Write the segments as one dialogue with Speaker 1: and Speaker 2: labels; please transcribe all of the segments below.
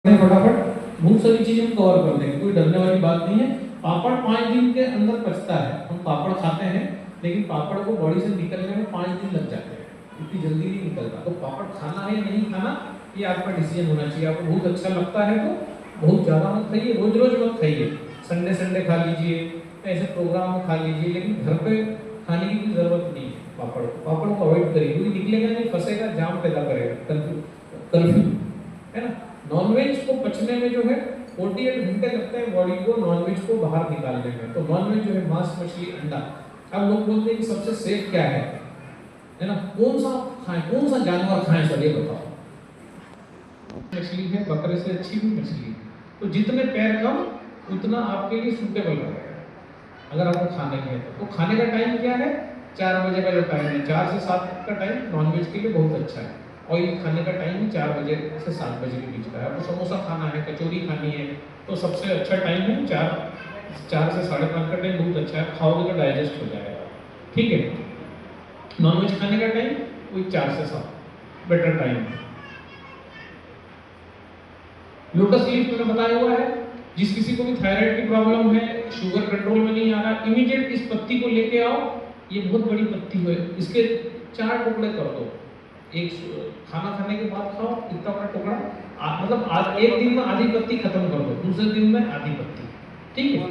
Speaker 1: फटाफट बहुत सारी चीजें हम कवर कर देंगे, कोई डरने वाली बात नहीं है। पापड़ 5 दिन के अंदर पचता है। हम पापड़ खाते हैं लेकिन पापड़ को बॉडी से निकलने में 5 दिन लग जाते हैं, इतनी जल्दी नहीं निकलता। तो पापड़ खाना है या नहीं खाना ये आपका डिसीजन होना चाहिए। आपको बहुत अच्छा लगता है तो बहुत ज़्यादा मत खाइए, रोज रोज मत खाइए। संडे संडे खा लीजिए, ऐसे प्रोग्राम में खा लीजिए, लेकिन घर पे खाने की कोई ज़रूरत नहीं है। पापड़ को अवॉइड करिए, क्योंकि निकलेगा नहीं, फंसेगा, जाम पैदा करेगा, कर्फ्यू है ना। नॉनवेज को पचने में जो है 48 घंटे लगते हैं बॉडी को नॉनवेज को बाहर निकालने में। तो नॉनवेज जो है मांस, मछली, अंडा। अब लोग बोलते हैं कि सबसे सेफ क्या है ना, कौन सा खाएं, कौन सा जानवर खाएं, सर ये बताओ। मछली है, बकरे से अच्छी भी मछली है। तो जितने पैर कम उतना आपके लिए सूटेबल रहेगा अगर आपको खाने के है। तो खाने का टाइम क्या है? 4 बजे का जो टाइम है, 4 से 7 का टाइम नॉनवेज के लिए बहुत अच्छा है। ऑयल खाने का टाइम 4 बजे से 7 बजे के बीच का है। आपको समोसा खाना है, कचौरी खानी है, तो सबसे अच्छा टाइम है 4 से 5:30 का टाइम बहुत अच्छा है। खाओगे तो डाइजेस्ट हो जाएगा, ठीक है। नॉनवेज खाने का टाइम वही 4 से 7 बेटर टाइम है। लोटस लीफ मैंने बताया हुआ है। जिस किसी को भी थायराइड की प्रॉब्लम है, शुगर कंट्रोल में नहीं आ रहा, इमीडिएट इस पत्ती को लेके आओ। ये बहुत बड़ी पत्ती है, इसके 4 टुकड़े कर दो। एक खाना खाने के बाद खाओ, इतना बड़ा टुकड़ा, मतलब आज एक दिन में आधी पत्ती खत्म कर दो, दूसरे दिन में आधी पत्ती, ठीक है।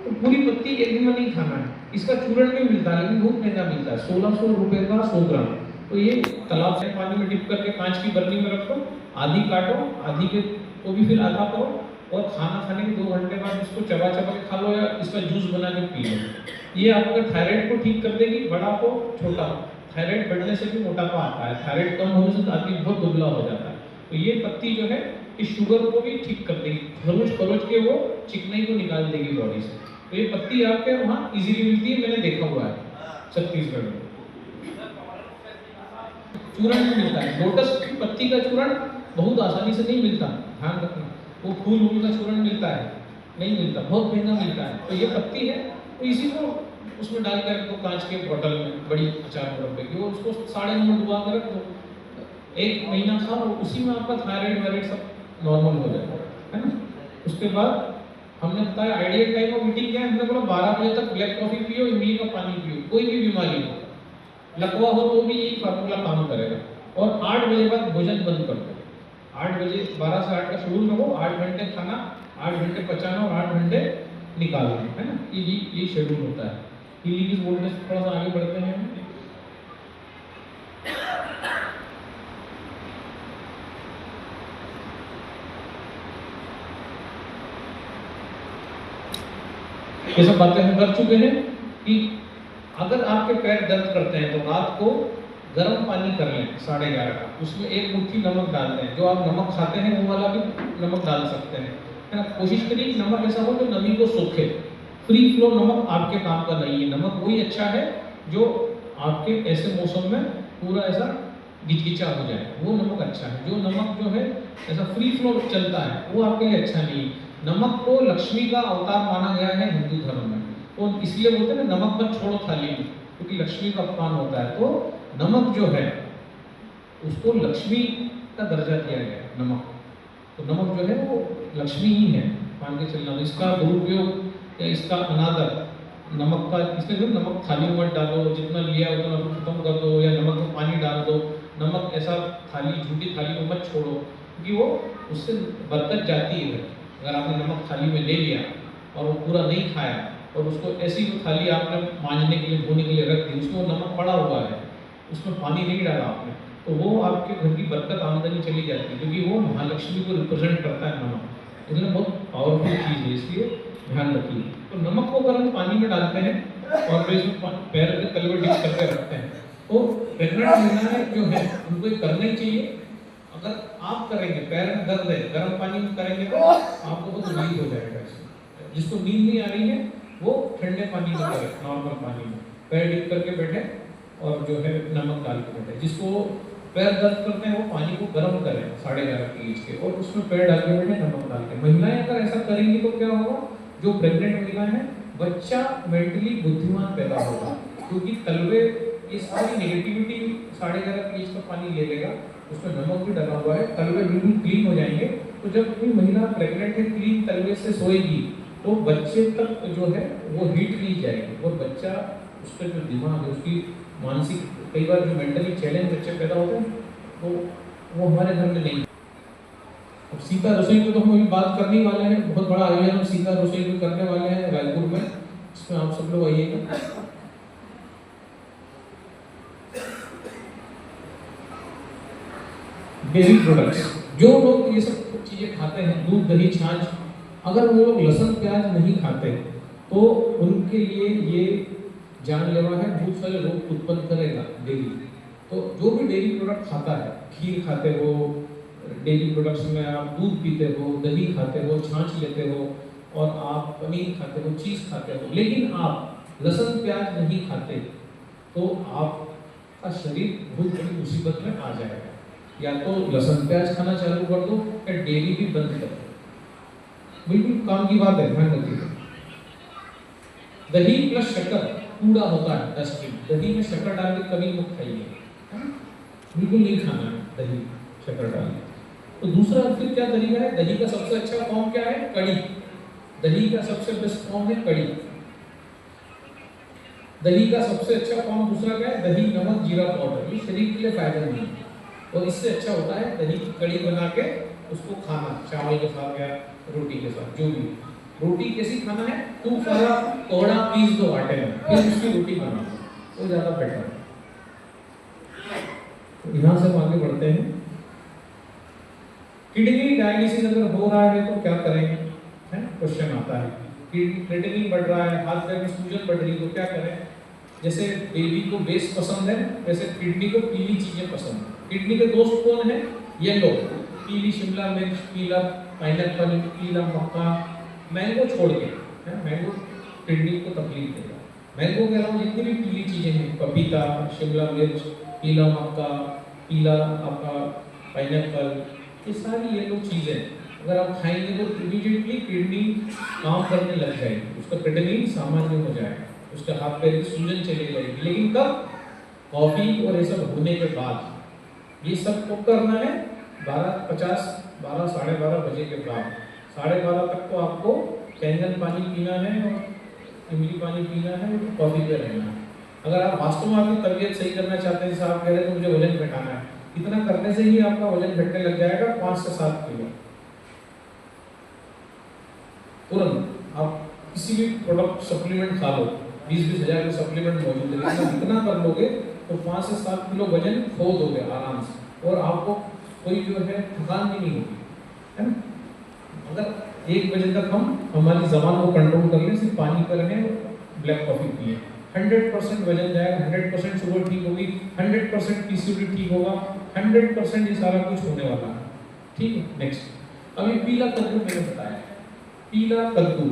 Speaker 1: तो पूरी पत्ती एक दिन में नहीं खाना है। इसका चूर्ण भी मिलता है, लेकिन बहुत महंगा मिलता है, 1600 रुपए का 100 ग्राम। तो ये तालाब से पानी में डिप करके कांच की बर्नी में रखो, आधी काटो, आधी के तो भी फिर आधा करो, और खाना खाने के 2 घंटे बाद इसको चबा चबा के खा लो या इसका जूस बना के पी लो। ये आपका थायराइड को ठीक कर देगी, बड़ा हो छोटा हो। थायराइड बढ़ने से भी मोटापा आता है, थायराइड कम होने से आदमी बहुत दुबला हो जाता है। तो ये पत्ती जो है इस शुगर को भी ठीक कर देगी, खरोच खरोच के वो चिकनाई को निकाल देगी बॉडी से। तो ये पत्ती आपके वहाँ इजीली मिलती है, मैंने देखा हुआ है छत्तीसगढ़ में। चूर्ण भी मिलता है, लोटस की पत्ती का चूर्ण बहुत आसानी से नहीं मिलता, ध्यान रखना। वो फूल का चूर्ण मिलता है, नहीं मिलता, बहुत महंगा मिलता है। तो ये पत्ती है, तो इसी को उसमें डाल कर रख दो कांच के बोतल में, बड़ी अचार मुरब्बे की, और उसको 9.5 डुबा कर रख दो। 1 महीना खाओ, उसी में आपका थायराइड वायराइड सब नॉर्मल हो जाएगा, है ना। उसके बाद हमने बताया आइडियल टाइम ऑफ ईटिंग क्या है। हमने बोला 12 बजे तक ब्लैक कॉफी पियो, इमली का पानी पियो। कोई भी बीमारी हो, लकवा हो तो भी यही फार्मूला काम करेगा। और 8 बजे बाद भोजन बंद कर दो। 8 बजे, 12 से 8 का शेड्यूल रखो, 8 घंटे खाना, 8 घंटे पचाना और 8 घंटे निकालना, है ना। ये शेड्यूल होता है। हीलिंग इज वोल्टेज थोड़ा सा आगे बढ़ते हैं। ये सब बातें हम कर चुके हैं कि अगर आपके पैर दर्द करते हैं तो रात को गर्म पानी कर लें 11:30 का, उसमें 1 मुट्ठी नमक डाल दें। जो आप नमक खाते हैं वो वाला भी नमक डाल सकते हैं, है ना। कोशिश करिए नमक ऐसा हो जो नमी को सोखे। फ्री फ्लो नमक आपके काम का नहीं है। नमक वही अच्छा है जो आपके ऐसे मौसम में पूरा ऐसा गिचगिचा हो जाए, वो नमक अच्छा है। जो नमक जो है ऐसा फ्री फ्लो चलता है वो आपके लिए अच्छा नहीं है। नमक को लक्ष्मी का अवतार माना गया है हिंदू धर्म में, तो इसलिए बोलते हैं ना नमक मत छोड़ो थाली में, क्योंकि लक्ष्मी का अपमान होता है। तो नमक जो है उसको लक्ष्मी का दर्जा दिया गया है, नमक। तो नमक जो है वो लक्ष्मी ही है, मान के चलना। तो इसका दुरुपयोग या इसका अनादर नमक का, इसलिए जो नमक थाली में मत डालो, जितना लिया उतना खत्म कर दो, या नमक में पानी डाल दो। नमक ऐसा थाली, झूठी थाली में मत छोड़ो, क्योंकि वो उससे बरकत जाती है। अगर आपने नमक थाली में ले लिया और वो पूरा नहीं खाया, और उसको ऐसी वो थाली आपने मांजने के लिए, धोने के लिए रख दी, उसमें नमक पड़ा हुआ है, उसमें पानी नहीं डाला आपने, तो वो आपके घर की बरकत, आमदनी चली जाती है, क्योंकि वो महालक्ष्मी को रिप्रेजेंट करता है नमक। इसलिए बहुत पावरफुल चीज़ है, इसलिए ध्यान रखिए। तो नमक को अगर हम पानी में डालते हैं और फिर इसमें पैर के तलवे डिप करके रखते हैं, तो प्रेग्नेंट महिलाएं जो है उनको ये करना ही चाहिए। अगर आप करेंगे, पैर में दर्द है, गर्म पानी में करेंगे तो आपको बहुत रिलीफ हो जाएगा इसमें। जिसको नींद नहीं आ रही है वो ठंडे पानी में करे, नॉर्मल पानी में पैर डिप करके बैठे और जो है नमक डाल के बैठे। जिसको पैर दर्द करते हैं वो पानी को गर्म करें 11:30 के ईच के, और उसमें पैर डाल के बैठे, नमक डाल के। महिलाएं अगर ऐसा करेंगी तो क्या होगा, जो प्रेग्नेंट महिलाएं हैं, बच्चा मेंटली बुद्धिमान पैदा होगा, क्योंकि तलवे ये सारी नेगेटिविटी 11:30 के ईच का पानी ले लेगा, उसमें नमक भी डला हुआ है, तलवे बिल्कुल क्लीन हो जाएंगे तो जब कोई महिला प्रेग्नेंट है, क्लीन तलवे से सोएगी तो बच्चे तक जो है वो हीट नहीं जाएगी, और बच्चा उसका जो दिमाग है, उसकी मानसिक, कई बार जो मेंटली चैलेंज बच्चे पैदा होते हैं तो वो हमारे घर में नहीं। अब सीता रसोई पे तो हम अभी बात करने वाले हैं, बहुत बड़ा आयोजन हम सीता रसोई पे करने वाले हैं रायपुर में, इसमें आप सब लोग आइएगा। डेयरी प्रोडक्ट्स, जो लोग ये सब चीजें खाते हैं, दूध दही छाछ, अगर वो लोग लहसुन प्याज नहीं खाते तो उनके लिए ये जानलेवा है, बहुत सारे रोग उत्पन्न करेगा डेयरी। तो जो भी डेयरी प्रोडक्ट खाता है, खीर खाते हो, डेयरी प्रोडक्ट्स में आप दूध पीते हो, दही खाते हो, छाछ लेते हो, और आप पनीर खाते हो, चीज़ खाते हो, लेकिन आप लहसुन प्याज नहीं खाते तो आपका शरीर बहुत बड़ी मुसीबत में आ जाएगा। या तो लहसुन प्याज खाना चालू कर दो या डेयरी भी बंद कर दो, बिल्कुल काम की बात है, ध्यान रखिएगा। दही प्लस शक्कर कूड़ा होता है, डस्टबिन। दही में शक्कर डाल के कभी मत खाइए, बिल्कुल नहीं खाना है दही शक्कर डाल के। तो दूसरा फिर क्या तरीका है, दही का सबसे अच्छा फॉर्म क्या है, कड़ी। दही का सबसे बेस्ट फॉर्म है कड़ी। दही का सबसे अच्छा फॉर्म दूसरा क्या है, दही नमक जीरा पाउडर। ये शरीर के लिए फायदेमंद है, और इससे अच्छा होता है दही की कड़ी बना के उसको खाना, चावल के साथ या रोटी के साथ, जो भी। रोटी कैसी खाना है, तू सारा कोड़ा पीस दो आटे में, फिर उसकी रोटी बना, वो ज्यादा बेटर है। तो यहाँ से हम आगे बढ़ते हैं। किडनी डायलिसिस अगर हो रहा है तो क्या करेंगे, क्वेश्चन आता है। किडनी बढ़ रहा है, हाथ पैर में सूजन बढ़ रही, तो क्या करें। जैसे बेबी को बेस पसंद है, वैसे किडनी को पीली चीजें पसंद है। किडनी के दोस्त कौन है, येलो, पीली शिमला मिर्च, पीला पाइनएप्पल, पीला मक्का, मैंगो छोड़ के, मैंगो किडनी को तकलीफ देगा। मैंगो के अलावा जितनी भी पीली चीजें हैं, पपीता, शिमला मिर्च, पीला मक्का, पीला आपका पाइनएप्पल, ये सारी येलो चीजें अगर आप खाएंगे तो इमीडिएटली किडनी काम करने लग जाएगी, उसका क्रिएटिनिन सामान्य हो जाएगा, उसके हाथ पैर की सूजन चली जाएगी। लेकिन कब, कॉफी और ये सब होने के बाद। ये सब कब करना है, 12:50, 12, 12:30 बजे के बाद। 12:30 तक तो आपको कैंगन पानी पीना है और इमली पानी पीना है, और कॉफी पे रहना है। अगर आप वास्तव में आपकी तबीयत सही करना चाहते हैं, जैसे आप कह रहे हैं तो मुझे वजन घटाना है, इतना करने से ही आपका वजन घटने लग जाएगा 5 से 7 किलो तुरंत। आप किसी भी प्रोडक्ट सप्लीमेंट खा लो, 20-20 हज़ार के सप्लीमेंट मौजूद है, इतना कर लोगे तो 5 से 7 किलो वजन खो दोगे आराम से, और आपको कोई जो है थकान भी नहीं होगी, है ना। अगर 1 बजे तक हम हमारी जबान को कंट्रोल कर लें, सिर्फ पानी पर रहें, ब्लैक कॉफी पिए, 100% वजन जाएगा, 100% शुगर ठीक होगी, 100% पीसीओडी ठीक होगा, 100% ये सारा कुछ होने वाला है, ठीक है। नेक्स्ट, अभी पीला कद्दू मैंने बताया, पीला कद्दू,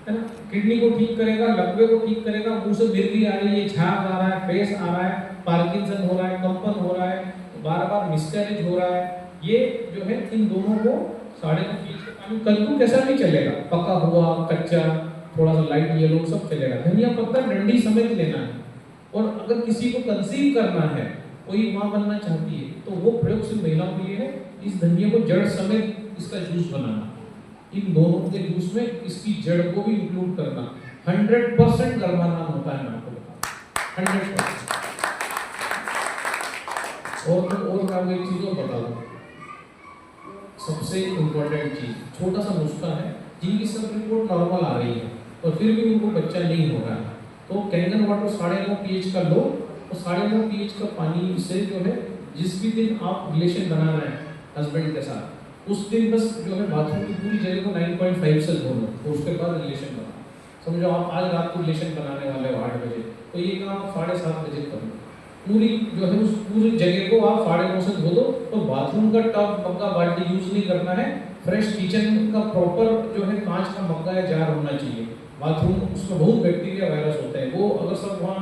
Speaker 1: है ना, किडनी को ठीक करेगा, लकवे को ठीक करेगा, मुंह से मिर्गी आ रही है, झाग आ रहा है, फेस आ रहा है, पार्किंसन हो रहा है, कंपन हो रहा है, बार-बार मिसकैरेज हो रहा है, ये जो है इन दोनों को 9.5 पीस के पानी। कद्दू कैसा भी चलेगा, पका हुआ, कच्चा, थोड़ा सा लाइट येलो, सब चलेगा। धनिया पत्ता डंडी समेत लेना है। और अगर किसी को कंसीव करना है, कोई माँ बनना चाहती है, तो वो प्रयोगशील महिलाओं के लिए है, इस धनिया को जड़ समेत इसका जूस बनाना, इन दोनों के जूस में इसकी जड़ को भी इंक्लूड करना, 100% गर्माधान होता है, मैं आपको बता 100%। और मैं एक चीज और बता दूं, सबसे इम्पोर्टेंट चीज, छोटा सा नुस्खा है, जिनकी सब रिपोर्ट नॉर्मल आ रही है और फिर भी उनको बच्चा नहीं हो रहा है, तो कैंगन वाटर 9.5 pH का लो, और 9.5 pH का पानी से जो है, जिस भी दिन आप रिलेशन बना रहे हैं हस्बैंड के साथ, उस दिन बस जो है बाथरूम की पूरी जगह को 9.5 से धो लो, और उसके बाद रिलेशन बना। समझो आप आज रात को रिलेशन बनाने वाले हो 8 बजे, तो ये काम आप 7:30 बजे करो, पूरी जो है उस पूरी जगह को आप 9:30 से धो दो। तो बाथरूम का टब, मग्गा, बाल्टी यूज नहीं करना है, फ्रेश किचन का प्रॉपर जो है कांच का मग्गा या जार होना चाहिए। बाथरूम, उसमें बहुत बैक्टीरिया वायरस होते हैं, वो अगर सब वहाँ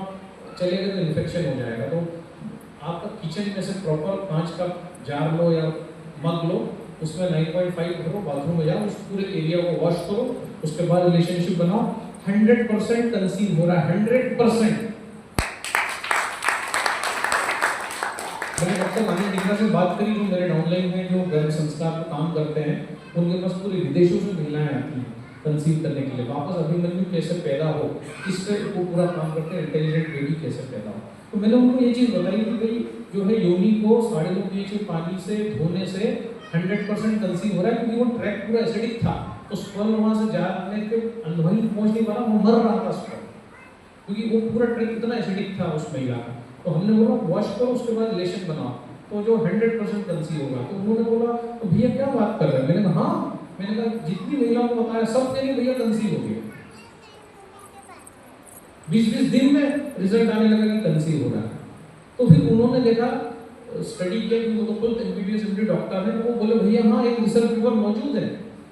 Speaker 1: चले गए तो इन्फेक्शन हो जाएगा। तो आपका किचन में से प्रॉपर कांच का जार लो या मग लो, उसमें 9.5 भरो, बाथरूम में जाओ, उस पूरे एरिया को वॉश करो, उसके बाद रिलेशनशिप बनाओ। 100% कंसीव हो रहा है, 100%। मैंने डॉक्टर मानिक डिग्रा से बात करी, जो मेरे डाउनलाइन में जो गर्भ संस्कार का काम करते हैं, उनके पास पूरे विदेशों से महिलाएं आती हैं कंसीव करने के लिए, वापस अभिमन्यु कैसे पैदा हो, इस पे वो पूरा काम करते हैं, इंटेलिजेंट बेबी कैसे पैदा हो। तो मैंने उनको ये चीज़ बताई कि भाई जो है योनि को 2.5 pH पानी से धोने से 100% कंसीव हो रहा है, क्योंकि वो ट्रैक पूरा एसिडिक था, तो स्पर्म वहाँ से जाने के वहीं पहुँच नहीं पा रहा, वो मर रहा था स्पर्म, क्योंकि वो पूरा ट्रैक इतना एसिडिक था उस महिला का। तो हमने बोला वॉश करो, उसके बाद लेशन बनाओ, तो जो 100% कंसीव होगा। तो उन्होंने बोला तो भैया क्या बात कर रहे हैं? मैंने कहा हाँ, मैंने कहा जितनी महिलाओं को बताया सब कहेंगे भैया कंसीव हो गया, 20-20 दिन में रिजल्ट आने लगा कि कंसीव हो रहा है। तो फिर उन्होंने देखा, स्टडी किया, कि वो तो खुद एमबीबीएस एमडी डॉक्टर है, वो बोले भैया हाँ एक रिसर्च पेपर मौजूद है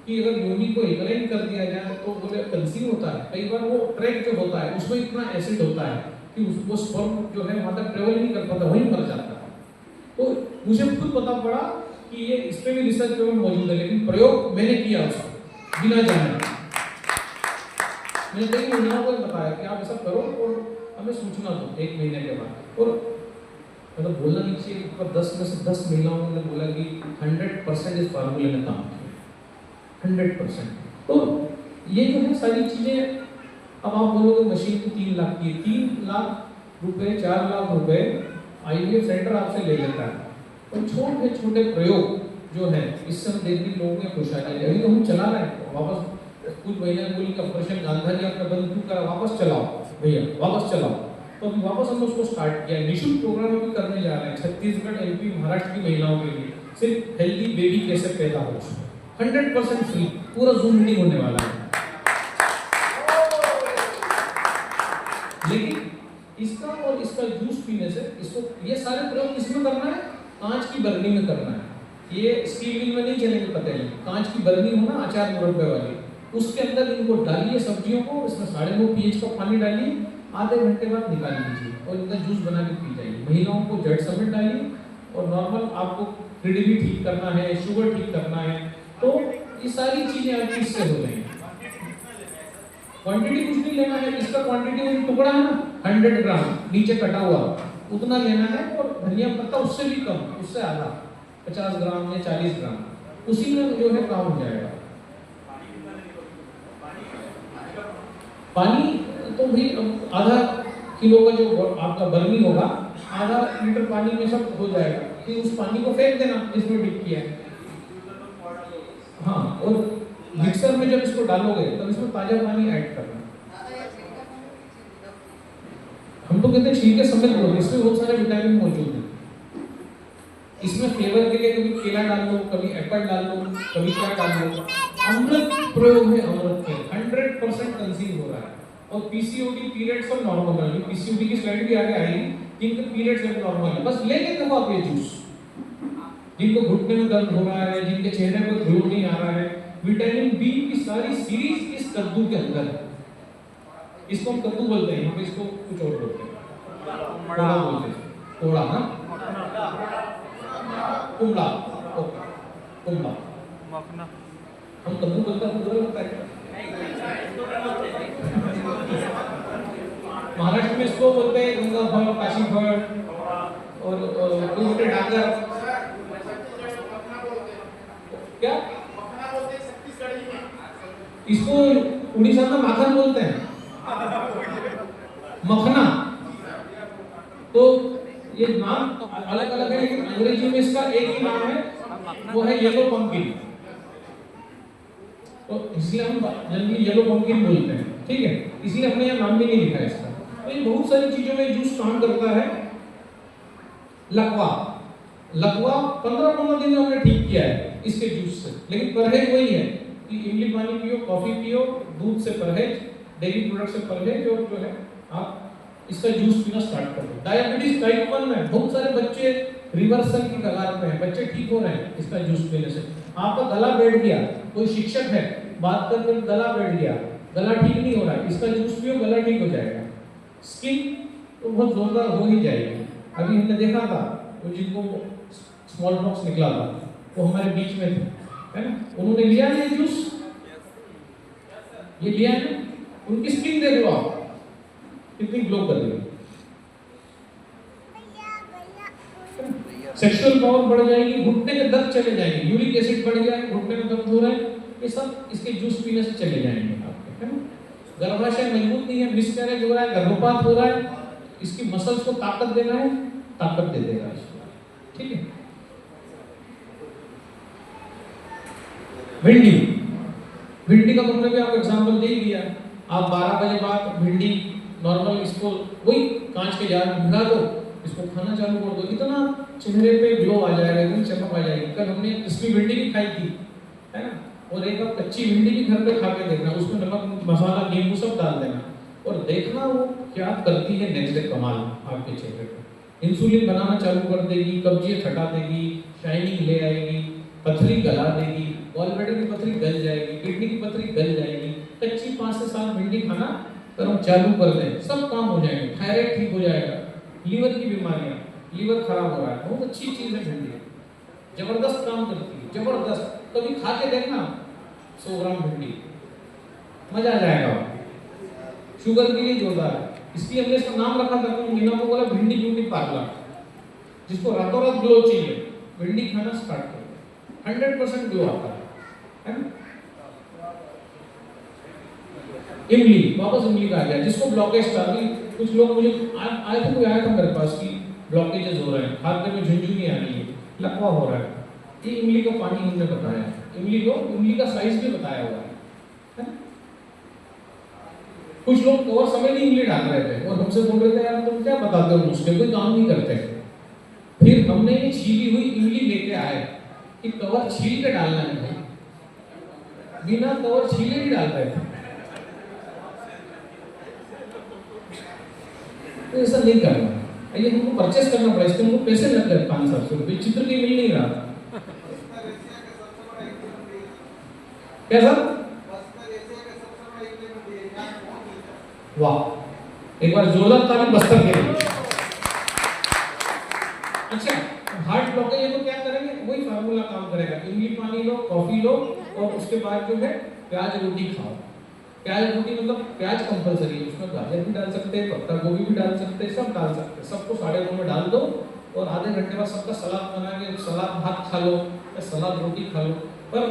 Speaker 1: कि अगर योनि को एल्कलाइन कर दिया जाए तो बोले कंसीव होता है। कई बार वो ट्रैक जो होता है उसमें इतना एसिड होता है कि उसको स्पर्म जो है वहाँ तक ट्रेवल नहीं कर पाता, वहीं मर जाता है। तो मुझे खुद पता पड़ा कि ये इस पे भी रिसर्च पेपर मौजूद है, लेकिन प्रयोग मैंने किया उसको बिना जाने। मैंने कई महिलाओं को बताया कि आप ऐसा करो और हमें सूचना दो 1 महीने के बाद। और मतलब बोलना नहीं चाहिए, पर 10 में से 10 महिलाओं ने बोला कि 100% इस फार्मूले में काम किया, 100%। तो ये जो है सारी चीजें, अब आप बोलोगे मशीन तो 3 लाख की, 3 लाख रुपए 4 लाख रुपए आईवीएफ सेंटर आपसे ले लेता है। और छोटे छोटे प्रयोग जो है, इससे हम देखने लोगों में खुश आ जाए। अभी तो हम चला रहे हैं वापस, कुछ महिला बोली का ऑपरेशन गांधारी आपने बंद क्यों करा, वापस चलाओ भैया, वापस चलाओ। तो अभी वापस हम उसको स्टार्ट किया, निःशुल्क प्रोग्राम अभी करने जा रहे हैं छत्तीसगढ़, एमपी, महाराष्ट्र की महिलाओं के लिए, सिर्फ हेल्दी बेबी कैसे पैदा हो, 100% फ्री, पूरा जूम मीटिंग होने वाला है। लेकिन इसका और इसका जूस पीने से, इसको ये सारे प्रयोग किसमें करना है? कांच की बरनी में करना है। ये स्टील मिल में नहीं चलेंगे पतेले, कांच की बरनी होना अचार मुरब्बे वाली, उसके अंदर इनको डालिए सब्जियों को, इसमें 2.5 pH का पानी डालिए, आधे घंटे बाद निकाल लीजिए और इनका जूस बना के पी जाइए। महिलाओं को जड़ समेट डालिए, और नॉर्मल आपको क्रेडिबी ठीक करना है, शुगर ठीक करना है, तो ये सारी चीजें आपकी इससे हो रही हैं। क्वांटिटी कुछ नहीं लेना है, इसका क्वांटिटी एक टुकड़ा है ना 100 ग्राम नीचे कटा हुआ, उतना लेना है, और धनिया पत्ता उससे भी कम, उससे आधा 50 ग्राम या 40 ग्राम, उसी में जो है काम हो जाएगा। पानी तो भी आधा किलो का जो आपका बर्नी होगा, आधा लीटर पानी में सब हो जाएगा। फिर उस पानी को फेंक देना जिसमें डिप किया है। हाँ, और मिक्सर में जब इसको डालोगे तब इसमें ताजा पानी ऐड करना। हम तो कहते हैं छिलके समेत लो, इसमें बहुत सारे विटामिन मौजूद हैं। इसमें फ्लेवर के लिए कभी केला डाल लो, कभी एप्पल डाल लो, कभी क्या डाल लो। अमृत प्रयोग है, अमृत के 100% कंसीव हो रहा है। और पीसीओडी पीरियड्स और नॉर्मल है, पीसीओडी की स्लाइड भी आगे आएगी, जिनके पीरियड्स अब नॉर्मल है, बस लेके देखो आप ये जूस। जिनको घुटने में दर्द हो रहा है, जिनके चेहरे पर ग्लो नहीं आ रहा है, विटामिन बी की सारी सीरीज इस कद्दू के अंदर है। इसको हम कद्दू बोलते हैं, हम इसको कुछ और बोलते हैं, कोड़ा बोलते हैं, कोड़ा ना, कुमड़ा, ओके, कुमड़ा, हम कद्दू बोलते हैं, पूरा लगता है। महाराष्ट्र में इसको बोलते हैं गंगा फल, काशी फल, और दूसरे डाकर क्या, इसको उड़ीसा में माखन बोलते हैं, मखना। तो ये नाम अलग अलग है, लेकिन अंग्रेजी में इसका एक ही नाम है, वो है येलो पंपकिन। तो इसलिए हम जनरली येलो पंपकिन बोलते हैं, ठीक है, इसलिए हमने यहाँ नाम भी नहीं लिखा है इसका। तो ये बहुत सारी चीजों में जूस काम करता है। लकवा, लकवा 15 दिन में हमने ठीक किया है इसके जूस से, लेकिन परहेज वही है कि इमली पानी पियो, कॉफी पियो, दूध से परहेज, डेयरी प्रोडक्ट से परहेज, और जो है आप इसका जूस पीना स्टार्ट कर दो। डायबिटीज टाइप 1 में बहुत सारे बच्चे रिवर्सल की कगार पे हैं, बच्चे ठीक हो रहे हैं इसका जूस पीने से। आपका गला बैठ गया, कोई शिक्षक है बात करते गला बैठ गया, गला ठीक नहीं हो रहा है, इसका जूस पियो, गला ठीक हो जाएगा। स्किन तो बहुत जोरदार हो ही जाएगी। अभी हमने देखा था वो जिनको स्मॉल पॉक्स निकला था, वो हमारे बीच में थे, है ना, उन्होंने लिया ये जूस, ये लिया है, उनकी स्किन देख लो आप कितनी ग्लो कर रही है। सेक्सुअल पावर बढ़ जाएगी, घुटने के दर्द चले जाएंगे, यूरिक एसिड बढ़ गया है, घुटने में दर्द हो रहा है, ये सब इसके जूस पीने से चले जाएंगे आपके, है ना। गर्भाशय मजबूत नहीं है, मिसकैरेज हो रहा है, गर्भपात हो रहा है, इसकी मसल्स को ताकत देना है, ताकत दे देगा इसको, ठीक है। भिंडी, भिंडी का तुमने भी आपको एग्जांपल दे दिया। आप 12 बजे बाद भिंडी नॉर्मल इसको वही कांच के जार में भिगा दो, इसको खाना चालू कर दो, इतना चेहरे पे ग्लो आ जाएगा, एकदम चमक आ जाएगी। कल हमने क्रिस्पी भिंडी भी खाई थी, है ना, और एक बार कच्ची भिंडी भी घर पे खा के देखना, उसमें नमक मसाला नींबू सब डाल देना और देखना वो क्या करती है नेक्स्ट डे कमाल आपके चेहरे पे। इंसुलिन बनाना चालू कर देगी, कब्जियत हटा देगी, शाइनिंग ले आएगी, पथरी गला देगी, गॉलब्लैडर की पथरी गल जाएगी, किडनी की पथरी गल जाएगी। कच्ची 5 से 7 भिंडी खाना अगर हम चालू कर दें सब काम हो जाएंगे, थायराइड ठीक हो जाएगा, लीवर की बीमारियां, लीवर खराब हो रहा है, बहुत अच्छी चीज है भिंडी, जबरदस्त काम करती है, जबरदस्त। कभी खा के देखना 100 ग्राम भिंडी, मजा आ जाएगा। शुगर के लिए जोरदार है, इसलिए हमने इसका नाम रखा था, तो मीना को बोला भिंडी ब्यूटी पार्लर। जिसको रातों रात ग्लो चाहिए, भिंडी खाना स्टार्ट करो, 100% ग्लो आता है ना। इमली, वापस इमली का आ गया, जिसको ब्लॉकेज था, कुछ लोग मुझे आए थे, कोई आया था मेरे पास कि ब्लॉकेजेस हो रहे हैं, खाते में झुंझुनी आ रही है, लकवा हो रहा है, ये इमली का पानी हमने बताया, इमली का साइज भी बताया हुआ है ना। कुछ लोग कवर समय नहीं इमली डाल रहे थे और हमसे बोल रहे थे यार तुम क्या बताते हो, उसके कोई काम नहीं करते। फिर हमने ये छीली हुई इमली लेके आए कि कवर छील के डालना है भाई, बिना कवर छीले ही डाल रहे थे, तो ऐसा नहीं करना। ये हमको परचेस करना पड़ा, इसके हमको पैसे लग गए 500-700 रुपये, चित्र की मिल नहीं रहा। क्या सर? वाह, एक बार जोरदार ताली बस्तर के लिए। अच्छा, हार्ट ब्लॉकेज है तो क्या करेंगे, वही फार्मूला काम करेगा, इमली पानी लो, कॉफी लो और उसके बाद जो है प्याज रोटी खाओ। प्याज रोटी मतलब प्याज कंपलसरी है, उसमें गाजर भी डाल सकते हैं, पत्ता गोभी भी डाल सकते हैं, सब डाल सकते हैं, सबको 9:30 में डाल दो और आधे घंटे बाद सबका सलाद बना के सलाद भात खा लो या सलाद रोटी खा लो, पर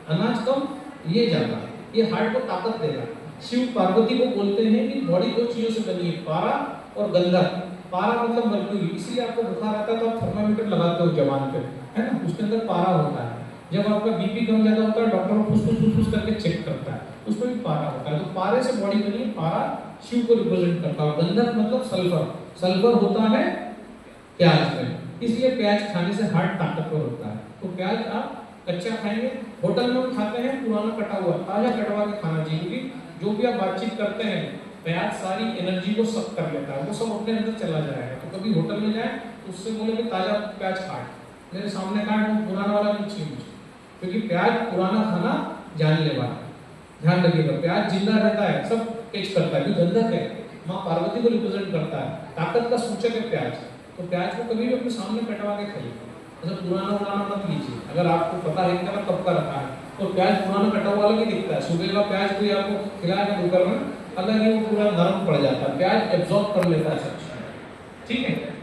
Speaker 1: अनाज कम ये ज्यादा, ये हार्ट को ताकत देगा। शिव पार्वती को बोलते हैं कि बॉडी 2 चीजों से बनी है, पारा और गंधक। पारा मतलब मर्क्यूरी, इसलिए आपको बुखार आता है तो आप थर्मामीटर लगाते हो जवान पे, है ना, उसके अंदर पारा होता है। जब आपका बीपी कम ज्यादा होता है डॉक्टर फुसफुस करके चेक करता है, उसमें भी पारा होता है, तो पारे से बॉडी बनी है। पारा शिव को रिप्रेजेंट करता है, गंधक मतलब सल्फर, सल्फर होता है प्याज में, इसलिए प्याज खाने से हार्ट ताकतवर होता है। तो प्याज आप कच्चा खाएंगे, होटल में खाते हैं पुराना कटा हुआ, ताजा कटवा के खाना चाहिए, क्योंकि जो भी आप बातचीत करते हैं प्याज सारी एनर्जी को सक कर लेता है, वो सब अपने अंदर चला जाएगा। तो कभी होटल में जाए तो उससे बोले कि ताजा प्याज काट, मेरे सामने काट, वो पुराना वाला नहीं चाहिए, क्योंकि प्याज पुराना खाना जानलेवा है। ध्यान रखिएगा, प्याज जिंदा रहता है, सब कैच करता है, क्योंकि गंधक है, माँ पार्वती को रिप्रेजेंट करता है, ताकत का सूचक है प्याज। तो प्याज को कभी भी अपने सामने कटवा के खाइए, ऐसा पुराना मत लीजिए। अगर आपको पता है कि कब का रखा है, तो प्याज पुराना कटा हुआ अलग ही दिखता है, सुबह का प्याज कोई आपको खिलाएगा दोपहर में अलग ही, वो पूरा नरम पड़ जाता है, प्याज एब्जॉर्ब कर लेता है सब चीज, ठीक है।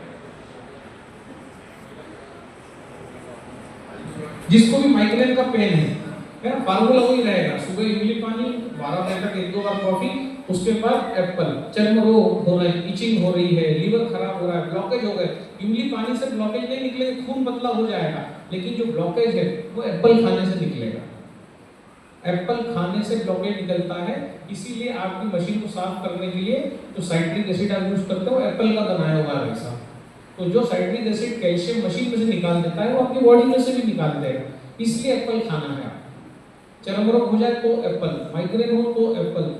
Speaker 1: जिसको भी माइग्रेन का पेन है ना, फार्मूला वही रहेगा, सुबह इमली पानी, 12 बजे तक 1-2 बार कॉफी, उसके बाद एप्पल। चर्म रोग हो रहा है, इचिंग हो रही है, लीवर खराब हो रहा है, ब्लॉकेज हो गए, इमली पानी से ब्लॉकेज नहीं निकलेगा, खून पतला हो जाएगा, लेकिन जो ब्लॉकेज है वो एप्पल खाने से निकलेगा। एप्पल खाने से ब्लॉकेज निकलता है, इसीलिए आपकी मशीन को साफ करने के लिए जो साइट्रिक एसिड आप यूज करते हो एप्पल का बनाया हुआ है वैसा। तो जो साइट्रिक एसिड कैल्शियम मशीन में से निकाल देता है वो आपकी बॉडी में से भी निकाल देगा, इसलिए एप्पल खाना है। चर्म रोग हो जाए तो एप्पल, माइग्रेन हो तो एप्पल,